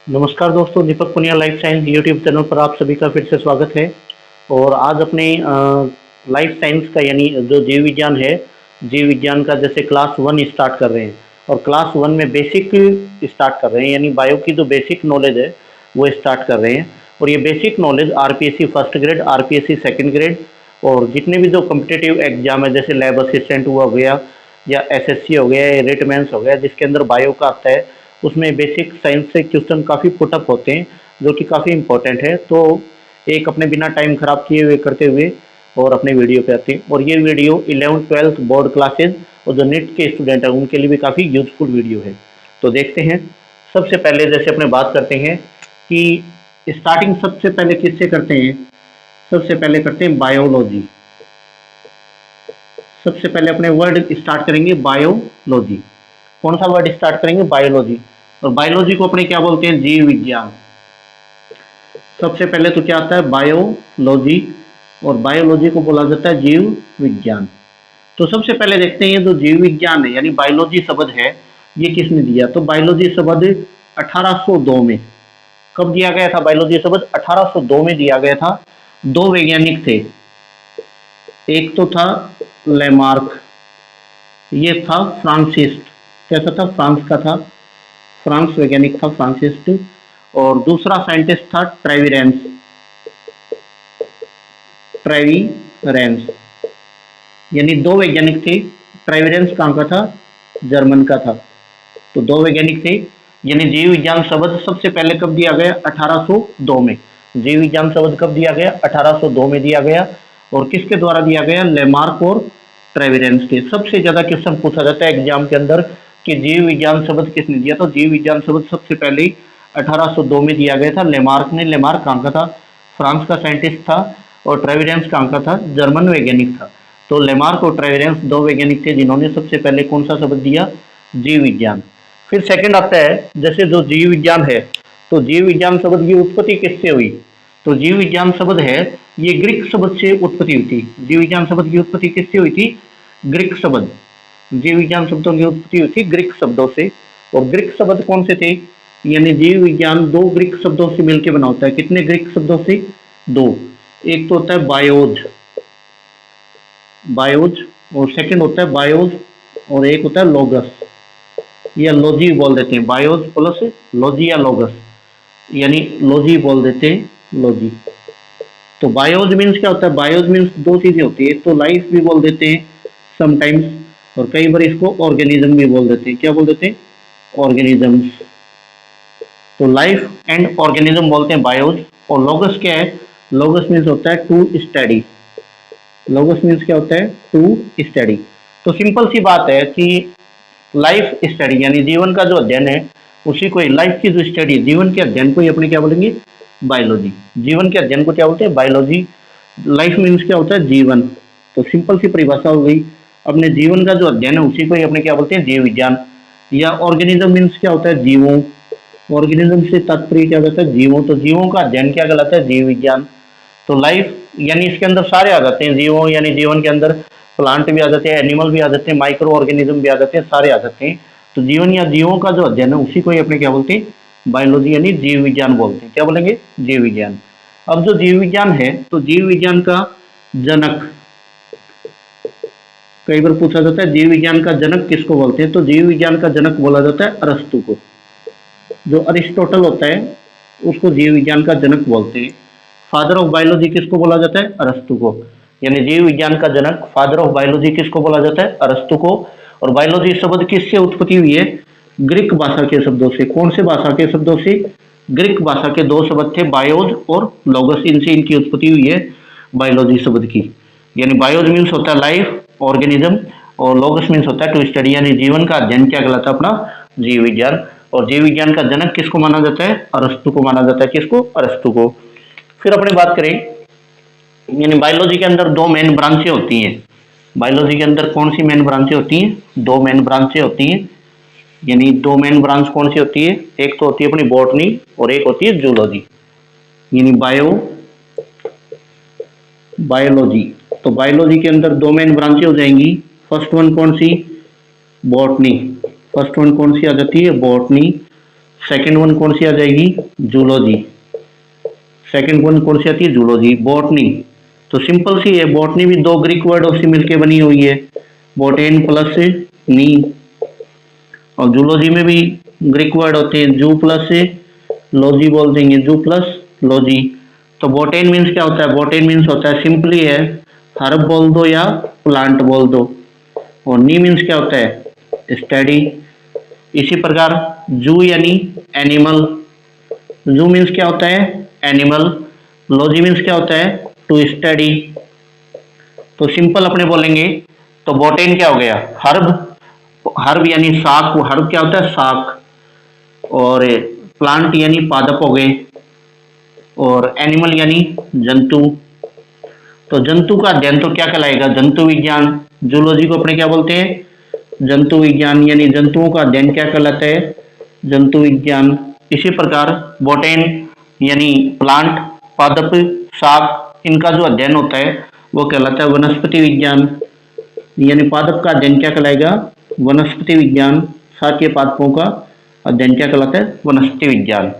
नमस्कार दोस्तों, Deepak Punia life science YouTube channel पर आप सभी का फिर से स्वागत है। और आज अपने लाइफ साइंस का यानी जो जीव विज्ञान है, जीव विज्ञान का जैसे क्लास वन स्टार्ट कर रहे हैं। और क्लास वन में बेसिक स्टार्ट कर रहे हैं, यानी बायो की जो बेसिक नॉलेज है वो स्टार्ट कर रहे हैं। और ये basic knowledge RPSC first grade, RPSC second grade और जितने भी जो कम्पिटिटिव एग्जाम है जैसे लैब असिस्टेंट हुआ हो गया या एसएससी हो गया या रिटमेंस हो गया जिसके अंदर बायो का आता है, उसमें बेसिक साइंस से क्वेश्चन काफ़ी पुटअप होते हैं जो कि काफ़ी इंपॉर्टेंट है। तो एक अपने बिना टाइम खराब किए हुए करते हुए और अपने वीडियो पे आते हैं। और ये वीडियो 11th-12th बोर्ड क्लासेज और जो नेट के स्टूडेंट हैं उनके लिए भी काफ़ी यूजफुल वीडियो है। तो देखते हैं। सबसे पहले जैसे अपने बात करते हैं कि स्टार्टिंग सबसे पहले किससे करते हैं। सबसे पहले करते हैं बायोलॉजी। सबसे पहले अपने वर्ड स्टार्ट करेंगे बायोलॉजी। कौन सा वर्ड स्टार्ट करेंगे? बायोलॉजी। और बायोलॉजी को अपने क्या बोलते हैं? जीव विज्ञान। सबसे पहले तो क्या आता है? बायोलॉजी। और बायोलॉजी को बोला जाता है जीव विज्ञान। तो सबसे पहले देखते हैं ये जो जीव विज्ञान है यानी बायोलॉजी शब्द है ये किसने दिया। तो बायोलॉजी शब्द 1802 में कब दिया गया था? बायोलॉजी शब्द 1802 में दिया गया था। दो वैज्ञानिक थे, एक तो था लेमार्क, ये था फ्रांसिस्ट। कैसा था? फ्रांस का था, फ्रांस वैज्ञानिक था फ्रांसिस्ट। और दूसरा साइंटिस्ट था ट्रेविरेंस। ट्रेविरेंस यानी दो वैज्ञानिक थे। ट्रेविरेंस कहाँ का था? जर्मन का था। तो दो वैज्ञानिक थे। यानी जीव विज्ञान शब्द सबसे पहले कब दिया गया? 1802 में। जीव विज्ञान शब्द कब दिया गया? 1802 में दिया गया। और किसके द्वारा दिया गया? लेमार्क और ट्रेविरेंस के। सबसे ज्यादा क्वेश्चन पूछा जाता है एग्जाम के अंदर कि जीव विज्ञान शब्द किसने दिया। तो जीव विज्ञान शब्द सबसे पहले 1802 में दिया गया था लेमार्क ने। लेमार्क कहाँ का था? फ्रांस का साइंटिस्ट था। और ट्रेविरेंस कहाँ का था? जर्मन वैज्ञानिक था। तो लेमार्क और ट्रेविरेंस दो वैज्ञानिक थे जिन्होंने सबसे पहले कौन सा शब्द दिया? जीव विज्ञान। फिर सेकंड आता है जैसे जो जीव विज्ञान है, तो जीव विज्ञान शब्द की उत्पत्ति किससे हुई? तो जीव विज्ञान शब्द है ये ग्रीक शब्द से उत्पत्ति हुई थी। जीव विज्ञान शब्द की उत्पत्ति किससे हुई थी? ग्रीक शब्द। जीव विज्ञान शब्दों की उत्पत्ति हुई थी ग्रीक शब्दों से। और ग्रीक शब्द कौन से थे? यानी जीव विज्ञान दो ग्रीक शब्दों से मिलकर बना होता है। कितने ग्रीक शब्दों से? दो। एक तो होता है बायोज, बायोज, और सेकंड होता है बायोज, और एक होता है लोगस या लॉजी बोल देते हैं। बायोज प्लस लॉजी या लोगस, यानी लॉजी बोल देते हैं, लॉजी। तो बायोज मीन्स क्या होता है? बायोज मीन्स दो चीजें होती है, एक तो लाइफ भी बोल देते हैं समटाइम्स, और कई बार इसको ऑर्गेनिज्म भी बोल देते हैं। क्या बोल देते हैं? ऑर्गेनिजम्स। तो लाइफ एंड ऑर्गेनिज्म बोलते हैं बायोज। और लोगस क्या है? लोगस मीन्स होता है टू स्टडी। लोगस मीन्स क्या होता है? To study. तो सिंपल सी बात है कि लाइफ स्टडी यानी जीवन का जो अध्ययन है उसी को, लाइफ की जो स्टडी, जीवन के अध्ययन को ही अपने क्या बोलेंगे? बायोलॉजी। जीवन के अध्ययन को क्या बोलते हैं? बायोलॉजी। लाइफ मीन्स क्या होता है? जीवन। तो सिंपल सी परिभाषा हो गई। अपने जीवन का जो अध्ययन है उसी को ही अपने क्या बोलते हैं? जीव विज्ञान। या ऑर्गेनिज्म मीन्स क्या होता है? जीवों। ऑर्गेनिज्म से तात्पर्य क्या होता है? जीवों। तो जीवों का अध्ययन क्या कहलाता है? जीव विज्ञान। तो लाइफ यानी इसके अंदर सारे आ जाते हैं। जीवों यानी जीवन के अंदर प्लांट भी आ जाते हैं, एनिमल भी आ जाते हैं, माइक्रो ऑर्गेनिज्म भी आ जाते हैं, सारे आ जाते हैं। तो जीवन या जीवों का जो अध्ययन है उसी को ही अपने क्या बोलते हैं? बायोलॉजी यानी जीव विज्ञान बोलते हैं। क्या बोलेंगे? जीव विज्ञान। अब जो जीव विज्ञान है तो जीव विज्ञान का जनक, कई बार पूछा जाता है जीव विज्ञान का जनक किसको बोलते हैं। तो जीव विज्ञान का जनक बोला जाता है अरस्तु को। जो अरिस्टोटल होता है उसको जीव विज्ञान का जनक बोलते हैं। फादर ऑफ बायोलॉजी किसको बोला जाता है? अरस्तु को। यानी जीव विज्ञान का जनक, फादर ऑफ बायोलॉजी किसको बोला जाता है? अरस्तु को। और बायोलॉजी शब्द किससे उत्पत्ति हुई है? ग्रीक भाषा के शब्दों से। कौन से भाषा के शब्दों से? ग्रीक भाषा के दो शब्द थे, बायोज और लोगस, इनसे इनकी उत्पत्ति हुई है बायोलॉजी शब्द की। यानी बायोज मीन्स होता है लाइफ, ऑर्गेनिज्म, और लोगस मीन्स होता है टू स्टडी, यानी जीवन का अध्ययन क्या कहलाता है? अपना जीव विज्ञान। और जीव विज्ञान का जनक किसको माना जाता है? अरस्तु को माना जाता है। किसको? अरस्तु को। फिर अपने बात करें, यानी बायोलॉजी के अंदर दो मेन ब्रांचें होती हैं। बायोलॉजी के अंदर कौन सी मेन ब्रांचें होती हैं? दो मेन ब्रांचें होती हैं। यानी दो मेन ब्रांच कौन सी होती है? एक तो होती है अपनी बॉटनी और एक होती है जूलॉजी। यानी बायोलॉजी। तो बायोलॉजी के अंदर दो मेन ब्रांचें हो जाएंगी। फर्स्ट वन कौन सी? बॉटनी। फर्स्ट वन कौन सी आ जाती है? बॉटनी। सेकंड वन कौन सी आ जाएगी? जूलॉजी। सेकंड वन कौन सी आती है? जूलॉजी। बॉटनी तो सिंपल सी है, बॉटनी भी दो ग्रीक वर्डों से मिलकर बनी हुई है, बोटेन प्लस नी, और जूलॉजी में भी ग्रीक वर्ड होते हैं, जू प्लस लॉजी बोल देंगे, जू प्लस लॉजी। तो बोटेन मीन्स क्या होता है? बोटेन मीन्स होता है, सिंपली है, हर्ब बोल दो या प्लांट बोल दो। और नी मीन्स क्या होता है? स्टडी। इसी प्रकार जू यानी एनिमल, जू मीन्स क्या होता है? एनिमल। लॉजी मीन्स क्या होता है? To study. तो सिंपल अपने बोलेंगे तो बोटेन क्या हो गया? हर्ब। हर्ब यानी शाक, हर्ब क्या होता है? शाक। और प्लांट यानी पादप हो गए, और एनिमल यानी जंतु। तो जंतु का अध्ययन तो क्या कहलाएगा? जंतु विज्ञान। जूलॉजी को अपने क्या बोलते हैं? जंतु विज्ञान, यानी जंतुओं का अध्ययन क्या कहलाता है? जंतु विज्ञान। इसी प्रकार बोटेन यानी प्लांट, पादप, शाक, इनका जो अध्ययन होता है वो कहलाता है वनस्पति विज्ञान। यानी पादप का अध्ययन क्या कहलाएगा? वनस्पति विज्ञान। शाकीय पादपों का अध्ययन क्या कहलाता है? वनस्पति विज्ञान।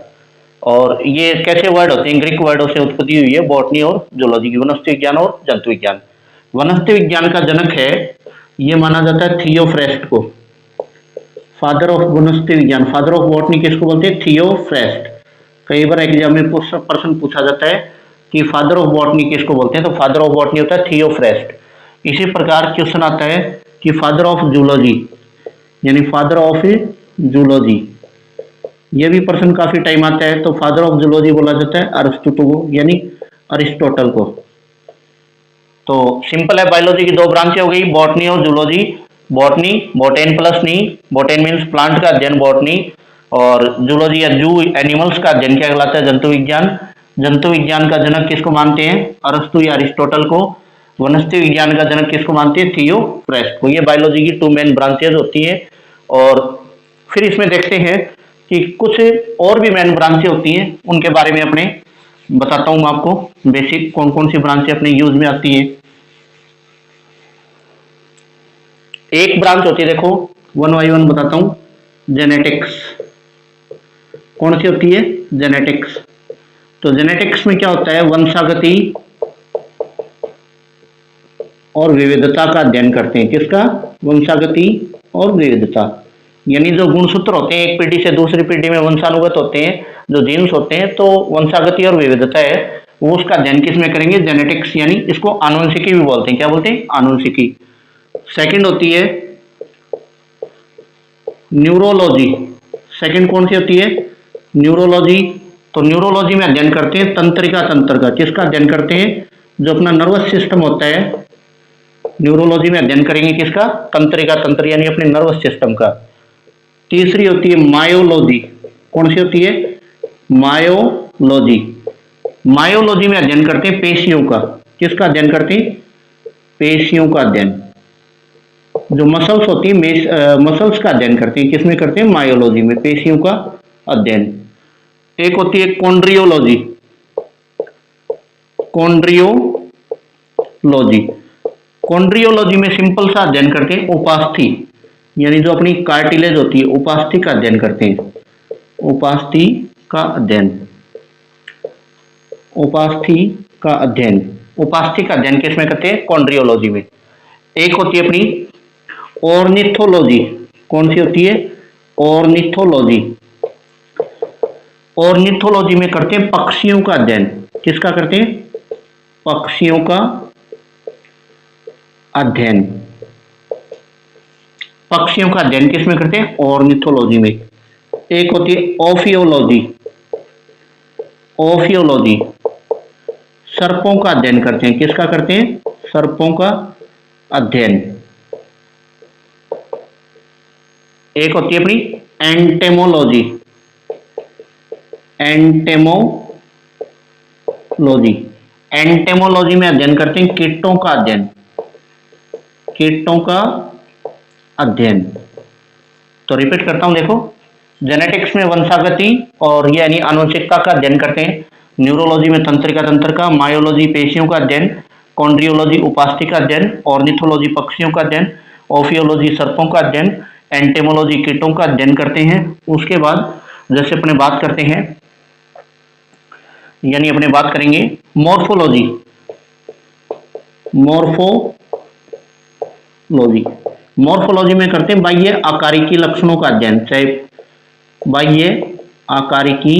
और ये कैसे वर्ड होते हैं? ग्रीक वर्डों से उत्पत्ति हुई है बॉटनी और जूलॉजी की, वनस्पति विज्ञान और जंतु विज्ञान। वनस्पति विज्ञान का जनक है, ये माना जाता है थियोफ्रेस्ट को, फादर ऑफ वनस्पति विज्ञान। फादर ऑफ बॉटनी किसको बोलते हैं? थियोफ्रेस्ट। कई बार एग्जाम में प्रश्न पूछा जाता है कि फादर ऑफ बॉटनी किसको बोलते हैं, तो फादर ऑफ बॉटनी होता है थियोफ्रेस्ट। इसी प्रकार क्वेश्चन आता है कि फादर ऑफ जूलॉजी, यानी फादर ऑफ जूलॉजी, यह भी प्रश्न काफी टाइम आता है, तो फादर ऑफ जूलॉजी बोला जाता है अरिस्टोटल को, यानी अरिस्टोटल को। तो सिंपल है, बायोलॉजी की दो ब्रांचें हो गई, बॉटनी और जूलॉजी। बॉटनी बोटेन प्लस नी, बोटेन मीन्स प्लांट का अध्ययन बॉटनी, और जूलॉजी या जू एनिमल्स का अध्ययन क्या कहलाता है? जंतु विज्ञान। जंतु विज्ञान का जनक किसको मानते हैं? अरस्तु या अरिस्टोटल को। वनस्पति विज्ञान का जनक किसको मानते हैं? थियोफ्रेस्ट को। ये बायोलॉजी की टू मेन ब्रांचेज होती है। और फिर इसमें देखते हैं कि कुछ और भी मेन ब्रांचें होती हैं, उनके बारे में अपने बताता हूं मैं आपको, बेसिक कौन कौन सी ब्रांचें अपने यूज में आती हैं। एक ब्रांच होती है, देखो वन बाई वन बताता हूं, जेनेटिक्स। कौन सी होती है? जेनेटिक्स। तो जेनेटिक्स में क्या होता है? वंशागति और विविधता का अध्ययन करते हैं। किसका? वंशागति और विविधता। यानी जो गुणसूत्र होते हैं, एक पीढ़ी से दूसरी पीढ़ी में वंशानुगत होते हैं, जो जीन्स होते हैं, तो वंशागति और विविधता है, वो उसका अध्ययन किसमें करेंगे? जेनेटिक्स। यानी इसको आनुवंशिकी भी बोलते हैं। क्या बोलते हैं? आनुवंशिकी। सेकंड होती है न्यूरोलॉजी। सेकंड कौन सी होती है? न्यूरोलॉजी। तो न्यूरोलॉजी में अध्ययन करते हैं तंत्रिका तंत्र का। किसका अध्ययन करते हैं? जो अपना नर्वस सिस्टम होता है, न्यूरोलॉजी में अध्ययन करेंगे किसका? तंत्रिका तंत्र, यानी अपने नर्वस सिस्टम का। तीसरी होती है मायोलॉजी। कौन सी होती है? मायोलॉजी। मायोलॉजी में अध्ययन करते हैं पेशियों का। किसका अध्ययन करते हैं? पेशियों का अध्ययन। जो मसल्स होती है, मसल्स का अध्ययन करते हैं। किसमें करते हैं? मायोलॉजी में, पेशियों का अध्ययन। एक होती है कॉन्ड्रियोलॉजी। कॉन्ड्रियोलॉजी। कॉन्ड्रियोलॉजी में सिंपल सा अध्ययन करते हैं उपास्थि, यानी जो अपनी कार्टिलेज होती है, उपास्थि का अध्ययन करते हैं। उपास्थि का अध्ययन, उपास्थि का अध्ययन। उपास्थि का अध्ययन किसमें करते हैं? कॉन्ड्रियोलॉजी में। एक होती है अपनी ऑर्निथोलॉजी। कौन सी होती है? ऑर्निथोलॉजी। ऑर्निथोलॉजी में करते हैं पक्षियों का अध्ययन। किसका करते हैं? पक्षियों का अध्ययन। पक्षियों का अध्ययन किसमें करते हैं? ऑर्निथोलॉजी में। एक होती है ओफियोलॉजी। ओफियोलॉजी, सर्पों का अध्ययन करते हैं। किसका करते हैं? सर्पों का अध्ययन। एक होती है अपनी एंटेमोलॉजी। एंटेमोलॉजी, एंटेमोलॉजी में अध्ययन करते हैं कीटों का अध्ययन। कीटों का अध्ययन। तो रिपीट करता हूं, देखो जेनेटिक्स में वंशागति और यानी आनुवंशिकता का अध्ययन करते हैं। न्यूरोलॉजी में तंत्रिका तंत्र का, मायोलॉजी पेशियों का अध्ययन, कॉन्ड्रियोलॉजी उपास्थि का अध्ययन, ऑर्निथोलॉजी पक्षियों का अध्ययन, ओफियोलॉजी सर्पों का अध्ययन, एंटेमोलॉजी कीटों का अध्ययन करते हैं। उसके बाद जैसे अपने बात करते हैं, यानी अपने बात करेंगे मॉर्फोलॉजी। मॉर्फोलॉजी मॉर्फोलॉजी में करते हैं बाह्य आकारिकी लक्षणों का अध्ययन, चाहे बाह्य आकारिकी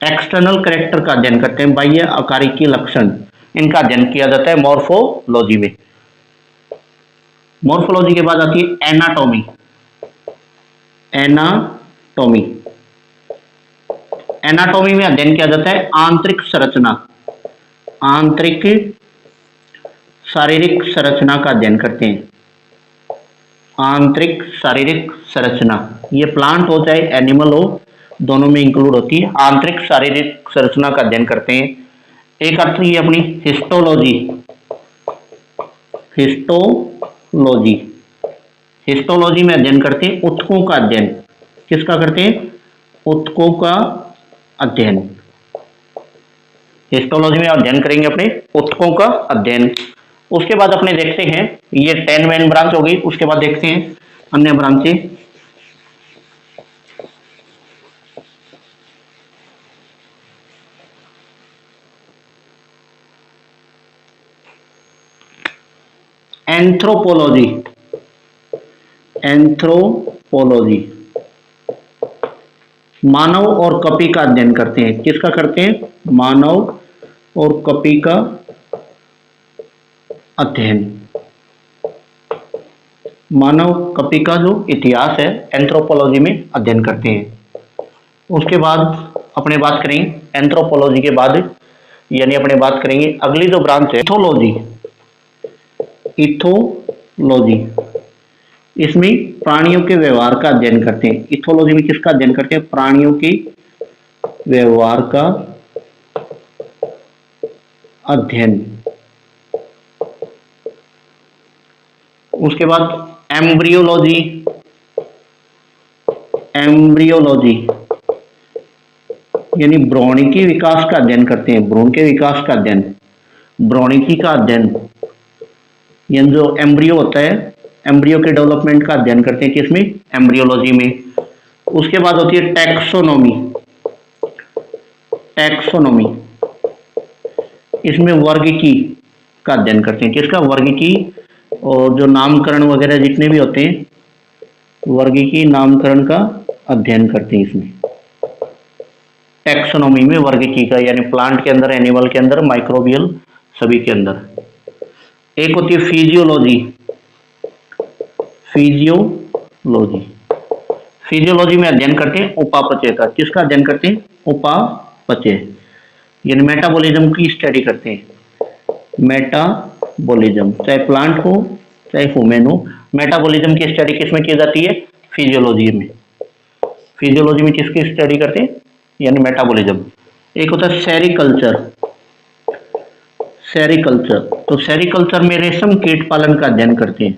एक्सटर्नल कैरेक्टर का अध्ययन करते हैं, बाह्य आकारिकी लक्षण इनका अध्ययन किया जाता है मॉर्फोलॉजी में। मॉर्फोलॉजी के बाद आती है एनाटॉमी। एनाटॉमी एनाटॉमी में अध्ययन किया जाता है आंतरिक संरचना, आंतरिक शारीरिक संरचना का अध्ययन करते हैं। आंतरिक शारीरिक संरचना, ये प्लांट हो चाहे एनिमल हो, दोनों में इंक्लूड होती है। आंतरिक शारीरिक संरचना का अध्ययन करते हैं। एक आती है अपनी हिस्टोलॉजी। हिस्टोलॉजी हिस्टोलॉजी में अध्ययन करते हैं ऊतकों का अध्ययन। किसका करते हैं? ऊतकों का अध्ययन। हिस्टोलॉजी में अध्ययन करेंगे अपने ऊतकों का अध्ययन। उसके बाद अपने देखते हैं, ये 10 मेन ब्रांच हो गई। उसके बाद देखते हैं अन्य ब्रांचें। एंथ्रोपोलॉजी। एंथ्रोपोलॉजी मानव और कपी का अध्ययन करते हैं। किसका करते हैं? मानव और कपी का अध्ययन। मानव कपी का जो इतिहास है एंथ्रोपोलॉजी में अध्ययन करते हैं। उसके बाद अपने बात करेंगे एंथ्रोपोलॉजी के बाद, यानी अपने बात करेंगे अगली जो ब्रांच है इथोलॉजी। इथोलॉजी इसमें प्राणियों के व्यवहार का अध्ययन करते हैं। इथोलॉजी में किसका अध्ययन करते हैं? प्राणियों के व्यवहार का अध्ययन। उसके बाद एम्ब्रियोलॉजी। एम्ब्रियोलॉजी यानी भ्रूणिकी विकास का अध्ययन करते हैं। भ्रूण के विकास का अध्ययन, भ्रूणिकी का अध्ययन, यानी जो एम्ब्रियो होता है, एम्ब्रियो के डेवलपमेंट का अध्ययन करते हैं। किसमें? एम्ब्रियोलॉजी में। उसके बाद होती है टैक्सोनॉमी। टैक्सोनॉमी इसमें वर्गीकी का अध्ययन करते हैं। किसका? वर्गीकी, और जो नामकरण वगैरह जितने भी होते हैं, वर्गीकी नामकरण का अध्ययन करते हैं इसमें। टैक्सोनॉमी में वर्गीकी का, यानी प्लांट के अंदर, एनिमल के अंदर, माइक्रोबियल सभी के अंदर। एक होती है फिजियोलॉजी। फिजियोलॉजी फिजियोलॉजी में अध्ययन करते हैं उपापचय का। किसका अध्ययन करते हैं? उपापचय, यानी मेटाबॉलिज्म की स्टडी करते हैं। मेटाबॉलिज्म, चाहे प्लांट हो चाहे ह्यूमन हो, मेटाबॉलिज्म की स्टडी किसमें की जाती है? फिजियोलॉजी में। फिजियोलॉजी में किसकी स्टडी करते हैं? यानी मेटाबॉलिज्म। एक होता है सेरिकल्चर। सेरिकल्चर, तो सेरिकल्चर में रेशम कीट पालन का अध्ययन करते हैं।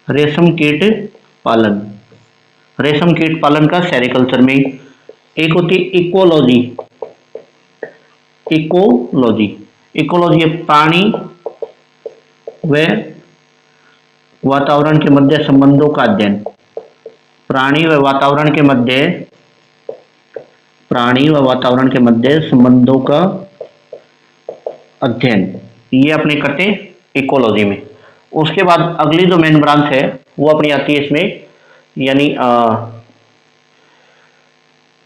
रेशम कीट पालन, रेशम कीट पालन का सेरिकल्चर में। एक होती है इकोलॉजी। इकोलॉजी इकोलॉजी प्राणी व वातावरण के मध्य संबंधों का अध्ययन। प्राणी व वातावरण के मध्य, प्राणी व वातावरण के मध्य संबंधों का अध्ययन, ये अपने करते हैं इकोलॉजी में। उसके बाद अगली जो मेन ब्रांच है वो अपनी आती है इसमें, यानी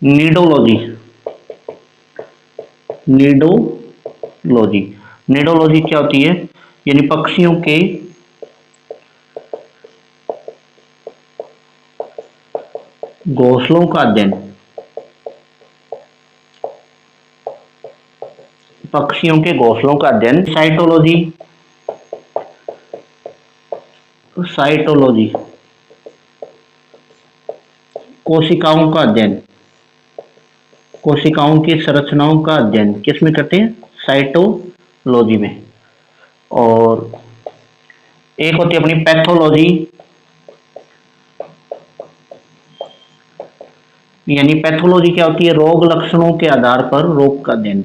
नीडोलॉजी। नीडोलॉजी नीडोलॉजी क्या होती है? यानी पक्षियों के घोंसलों का अध्ययन। पक्षियों के घोंसलों का अध्ययन। साइटोलॉजी। साइटोलॉजी कोशिकाओं का अध्ययन। कोशिकाओं की संरचनाओं का अध्ययन किसमें करते हैं? साइटोलॉजी में। और एक होती है अपनी पैथोलॉजी, यानी पैथोलॉजी क्या होती है? रोग लक्षणों के आधार पर रोग का अध्ययन।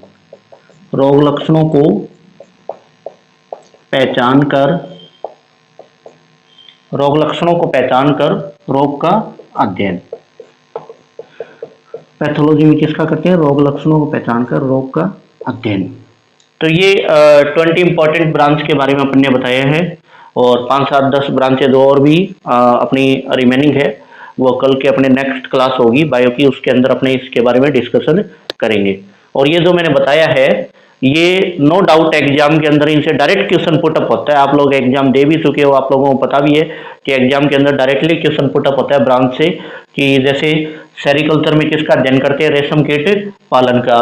रोग लक्षणों को पहचान कर रोग लक्षणों को पहचान कर रोग का अध्ययन। पैथोलॉजी में किसका करते हैं? रोग लक्षणों को पहचान कर रोग का अध्ययन। तो ये 20 इंपॉर्टेंट ब्रांच के बारे में अपन ने बताया है और 5, 7, 10 ब्रांचेज और भी अपनी रिमेनिंग है, वो कल के अपने नेक्स्ट क्लास होगी बायो की, उसके अंदर अपने इसके बारे में डिस्कशन करेंगे। और ये जो मैंने बताया है ये नो डाउट एग्जाम के अंदर इनसे डायरेक्ट क्वेश्चन पुटअप होता है। आप लोग एग्जाम दे भी चुके हो, आप लोगों को पता भी है कि एग्जाम के अंदर डायरेक्टली क्वेश्चन पुटअप होता है ब्रांच से, कि जैसे सेरिकल्चर में किसका अध्ययन करते हैं? रेशम कीट पालन का।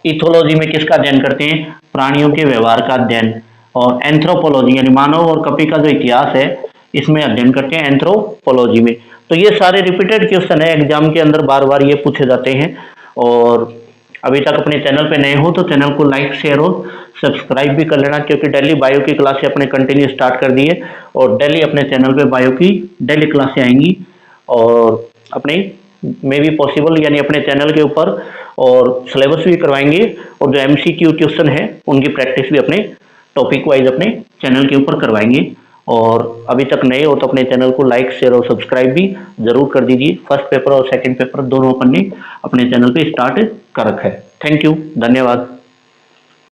इथोलॉजी में किसका अध्ययन करते हैं? प्राणियों के व्यवहार का अध्ययन। और एंथ्रोपोलॉजी यानी मानव और कपि का जो इतिहास है इसमें अध्ययन करते हैं एंथ्रोपोलॉजी में। तो ये सारे रिपीटेड क्वेश्चन है, एग्जाम के अंदर बार बार ये पूछे जाते हैं। और अभी तक अपने चैनल पे नए हो तो चैनल को लाइक, शेयर और सब्सक्राइब भी कर लेना, क्योंकि डेली बायो की क्लासें अपने कंटिन्यू स्टार्ट कर दी है और डेली अपने चैनल पे बायो की डेली क्लासें आएंगी। और अपने में भी पॉसिबल यानी अपने चैनल के ऊपर और सिलेबस भी करवाएंगे, और जो MCQ क्वेश्चन है उनकी प्रैक्टिस भी अपने टॉपिक वाइज अपने चैनल के ऊपर करवाएंगे। और अभी तक नए हो तो अपने चैनल को लाइक, शेयर और सब्सक्राइब भी जरूर कर दीजिए। फर्स्ट पेपर और सेकंड पेपर दोनों अपन ने अपने चैनल पे स्टार्ट कर रखा है। थैंक यू, धन्यवाद।